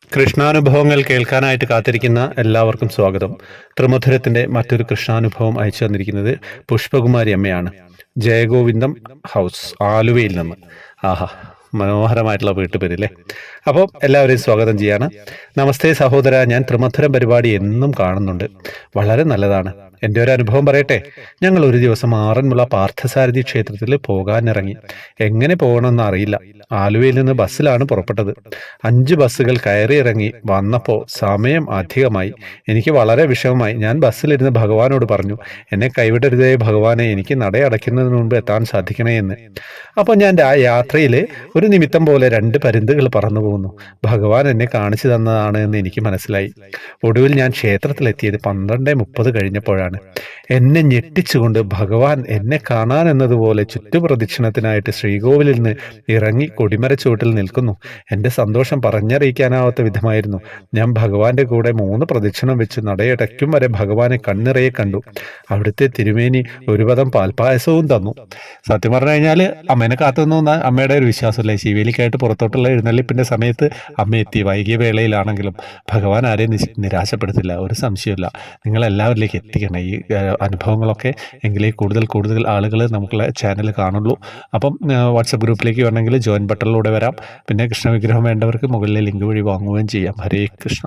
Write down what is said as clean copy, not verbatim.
കൃഷ്ണാനുഭവങ്ങൾ കേൾക്കാനായിട്ട് കാത്തിരിക്കുന്ന എല്ലാവർക്കും സ്വാഗതം. ത്രിമധുരത്തിന്റെ മറ്റൊരു കൃഷ്ണാനുഭവം അയച്ചു തന്നിരിക്കുന്നത് പുഷ്പകുമാരി അമ്മയാണ്. ജയഗോവിന്ദം ഹൗസ്, ആലുവയിൽ നിന്ന്. ആഹാ, മനോഹരമായിട്ടുള്ള വീട്ടുപേരില്ലേ. അപ്പോൾ എല്ലാവരെയും സ്വാഗതം ചെയ്യാണ്. നമസ്തേ സഹോദര, ഞാൻ ത്രിമധുരം പരിപാടി എന്നും കാണുന്നുണ്ട്, വളരെ നല്ലതാണ്. എൻ്റെ ഒരു അനുഭവം പറയട്ടെ. ഞങ്ങൾ ഒരു ദിവസം ആറന്മുള പാർത്ഥസാരഥി ക്ഷേത്രത്തിൽ പോകാനിറങ്ങി. എങ്ങനെ പോകണമെന്ന് അറിയില്ല. ആലുവയിൽ നിന്ന് ബസ്സിലാണ് പുറപ്പെട്ടത്. 5 ബസ്സുകൾ കയറി ഇറങ്ങി വന്നപ്പോൾ സമയം അധികമായി. എനിക്ക് വളരെ വിഷമമായി. ഞാൻ ബസ്സിലിരുന്ന് ഭഗവാനോട് പറഞ്ഞു, എന്നെ കൈവിടരുതേ ഭഗവാനെ, എനിക്ക് നടയടയ്ക്കുന്നതിന് മുൻപ് എത്താൻ സാധിക്കണേ എന്ന്. അപ്പോൾ ഞാൻ ആ യാത്രയിൽ ഒരു നിമിത്തം പോലെ 2 പരുന്തുകൾ പറന്നു പോകുന്നു. ഭഗവാൻ എന്നെ കാണിച്ചു തന്നതാണ് എന്ന് എനിക്ക് മനസ്സിലായി. ഒടുവിൽ ഞാൻ ക്ഷേത്രത്തിലെത്തിയത് 12:30 കഴിഞ്ഞപ്പോഴാണ്. എന്നെ ഞെട്ടിച്ചുകൊണ്ട് ഭഗവാൻ എന്നെ കാണാൻ എന്നതുപോലെ ചുറ്റുപ്രദക്ഷിണത്തിനായിട്ട് ശ്രീകോവിലിൽ നിന്ന് ഇറങ്ങി കൊടിമരച്ചുവട്ടിൽ നിൽക്കുന്നു. എൻ്റെ സന്തോഷം പറഞ്ഞറിയിക്കാനാവാത്ത വിധമായിരുന്നു. ഞാൻ ഭഗവാന്റെ കൂടെ 3 പ്രദക്ഷിണം വെച്ച് നടയടയ്ക്കും വരെ ഭഗവാനെ കണ്ണിറയെ കണ്ടു. അവിടുത്തെ തിരുമേനി ഒരു പദം പാൽപ്പായസവും തന്നു. സത്യം പറഞ്ഞു കഴിഞ്ഞാൽ അമ്മേനെ കാത്തുനിന്ന അമ്മയുടെ ഒരു വിശ്വാസമല്ലേ. ശിവേലിക്കായിട്ട് പുറത്തോട്ടുള്ള എഴുന്നള്ളിപ്പിൻ്റെ സമയത്ത് അമ്മ എത്തി. വൈകിയ വേളയിലാണെങ്കിലും ഭഗവാൻ ആരെയും നിരാശപ്പെടുത്തില്ല, ഒരു സംശയമില്ല. നിങ്ങളെല്ലാവരിലേക്ക് എത്തിക്കണം ഈ അനുഭവങ്ങളൊക്കെ, എങ്കിലേ കൂടുതൽ ആളുകൾ നമുക്കുള്ള ചാനൽ കാണുള്ളൂ. അപ്പം വാട്സപ്പ് ഗ്രൂപ്പിലേക്ക് വേണമെങ്കിൽ ജോയിൻ ബട്ടണിലൂടെ വരാം. പിന്നെ കൃഷ്ണവിഗ്രഹം വേണ്ടവർക്ക് മുകളിലെ ലിങ്ക് വഴി വാങ്ങുകയും ചെയ്യാം. ഹരേ കൃഷ്ണ.